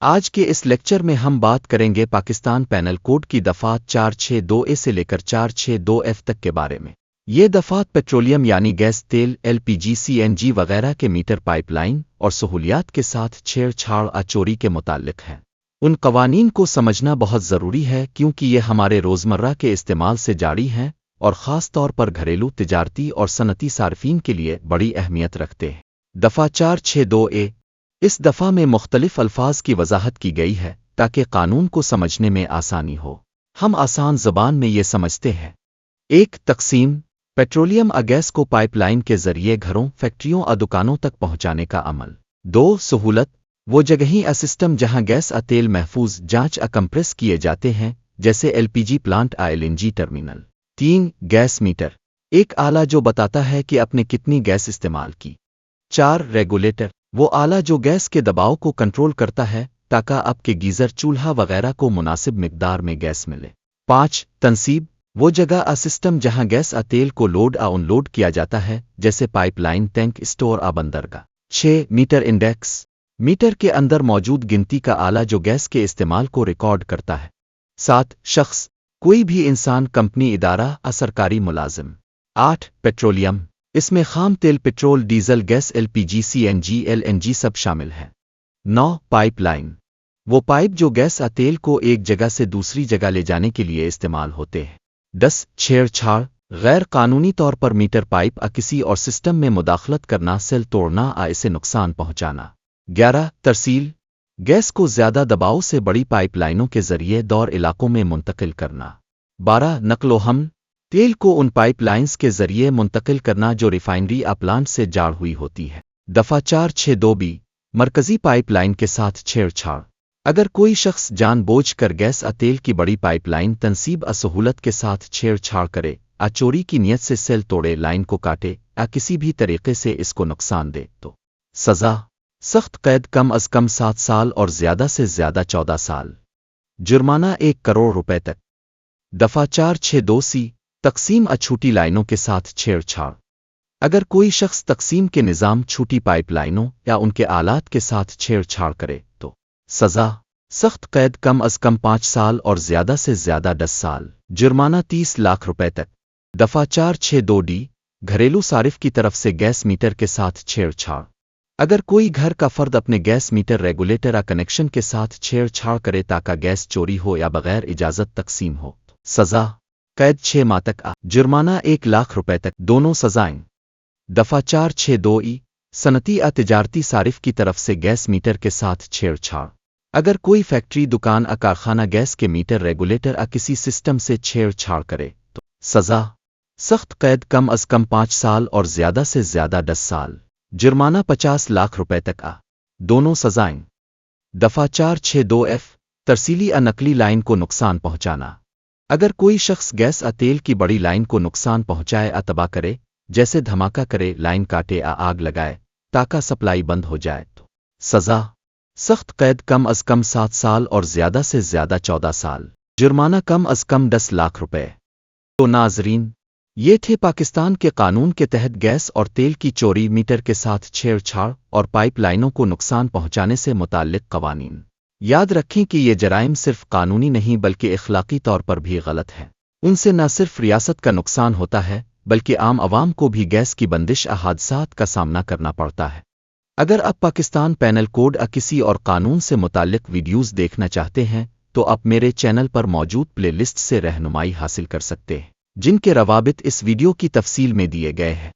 آج کے اس لیکچر میں ہم بات کریں گے پاکستان پینل کوڈ کی دفعات 462A سے لے کر 462F تک کے بارے میں۔ یہ دفعات پیٹرولیم یعنی گیس، تیل، LPG CNG وغیرہ کے میٹر پائپ لائن اور سہولیات کے ساتھ چھیڑ چھاڑ چوری کے متعلق ہیں۔ ان قوانین کو سمجھنا بہت ضروری ہے کیونکہ یہ ہمارے روزمرہ کے استعمال سے جاری ہیں اور خاص طور پر گھریلو، تجارتی اور صنعتی صارفین کے لیے بڑی اہمیت رکھتے ہیں۔ دفعہ 462A اس دفعہ میں مختلف الفاظ کی وضاحت کی گئی ہے تاکہ قانون کو سمجھنے میں آسانی ہو۔ ہم آسان زبان میں یہ سمجھتے ہیں۔ 1. تقسیم پیٹرولیم گیس کو پائپ لائن کے ذریعے گھروں، فیکٹریوں اور دکانوں تک پہنچانے کا عمل۔ 2. سہولت وہ جگہیں سسٹم جہاں گیس تیل محفوظ جانچ کمپریس کیے جاتے ہیں جیسے LPG plant LNG terminal. 3. Gas meter ایک آلہ جو بتاتا ہے کہ آپ نے کتنی گیس استعمال کی۔ 4. ریگولیٹر وہ آلہ جو گیس کے دباؤ کو کنٹرول کرتا ہے تاکہ آپ کے گیزر، چولہا وغیرہ کو مناسب مقدار میں گیس ملے۔ 5. تنصیب وہ جگہ سسٹم جہاں گیس تیل کو لوڈ ان لوڈ کیا جاتا ہے جیسے پائپ لائن، ٹینک، اسٹور بندرگاہ۔ 6. میٹر انڈیکس میٹر کے اندر موجود گنتی کا آلہ جو گیس کے استعمال کو ریکارڈ کرتا ہے۔ 7. شخص کوئی بھی انسان، کمپنی، ادارہ، سرکاری ملازم۔ 8. پیٹرولیم اس میں خام تیل، petrol, diesel, gas, LPG CNG LNG سب شامل ہیں۔ 9. پائپ لائن وہ پائپ جو گیس تیل کو ایک جگہ سے دوسری جگہ لے جانے کے لیے استعمال ہوتے ہیں۔ 10. چھیڑ چھاڑ غیر قانونی طور پر میٹر پائپ کسی اور سسٹم میں مداخلت کرنا، سیل توڑنا، اسے نقصان پہنچانا۔ 11. ترسیل گیس کو زیادہ دباؤ سے بڑی پائپ لائنوں کے ذریعے دور علاقوں میں منتقل کرنا۔ 12. نقل و حمل تیل کو ان پائپ لائنز کے ذریعے منتقل کرنا جو ریفائنری پلانٹ سے جاڑ ہوئی ہوتی ہے۔ دفعہ 462B مرکزی پائپ لائن کے ساتھ چھیڑ چھاڑ اگر کوئی شخص جان بوجھ کر گیس تیل کی بڑی پائپ لائن تنصیب سہولت کے ساتھ چھیڑ چھاڑ کرے، چوری کی نیت سے سیل توڑے، لائن کو کاٹے کسی بھی طریقے سے اس کو نقصان دے تو سزا سخت قید کم از کم 7 سال اور زیادہ سے زیادہ 14 سال، جرمانہ 1 کروڑ روپے تک۔ دفعہ 462C تقسیم چھوٹی لائنوں کے ساتھ چھیڑ چھاڑ اگر کوئی شخص تقسیم کے نظام، چھوٹی پائپ لائنوں یا ان کے آلات کے ساتھ چھیڑ چھاڑ کرے تو سزا سخت قید کم از کم 5 سال اور زیادہ سے زیادہ 10 سال، جرمانہ 30 لاکھ روپے تک۔ دفعہ 462D گھریلو صارف کی طرف سے گیس میٹر کے ساتھ چھیڑ چھاڑ اگر کوئی گھر کا فرد اپنے گیس میٹر ریگولیٹر کنیکشن کے ساتھ چھیڑ چھاڑ کرے تاکہ گیس چوری ہو یا بغیر اجازت تقسیم ہو، سزا قید 6 ماہ تک، جرمانہ 1 لاکھ روپے تک، دونوں سزائیں۔ دفعہ 462E صنعتی تجارتی صارف کی طرف سے گیس میٹر کے ساتھ چھیڑ چھاڑ اگر کوئی فیکٹری، دکان، کارخانہ گیس کے میٹر ریگولیٹر کسی سسٹم سے چھیڑ چھاڑ کرے تو سزا سخت قید کم از کم 5 سال اور زیادہ سے زیادہ 10 سال، جرمانہ 50 لاکھ روپے تک، دونوں سزائیں۔ دفعہ 462F ترسیلی نقلی لائن کو نقصان پہنچانا اگر کوئی شخص گیس تیل کی بڑی لائن کو نقصان پہنچائے، تباہ کرے جیسے دھماکہ کرے، لائن کاٹے، آگ لگائے تاکہ سپلائی بند ہو جائے تو سزا سخت قید کم از کم 7 سال اور زیادہ سے زیادہ 14 سال، جرمانہ کم از کم 10 لاکھ روپے۔ تو ناظرین، یہ تھے پاکستان کے قانون کے تحت گیس اور تیل کی چوری، میٹر کے ساتھ چھیڑ چھاڑ اور پائپ لائنوں کو نقصان پہنچانے سے متعلق قوانین۔ یاد رکھیں کہ یہ جرائم صرف قانونی نہیں بلکہ اخلاقی طور پر بھی غلط ہیں۔ ان سے نہ صرف ریاست کا نقصان ہوتا ہے بلکہ عام عوام کو بھی گیس کی بندش حادثات کا سامنا کرنا پڑتا ہے۔ اگر آپ پاکستان پینل کوڈ کسی اور قانون سے متعلق ویڈیوز دیکھنا چاہتے ہیں تو آپ میرے چینل پر موجود پلے لسٹ سے رہنمائی حاصل کر سکتے ہیں، جن کے روابط اس ویڈیو کی تفصیل میں دیے گئے ہیں۔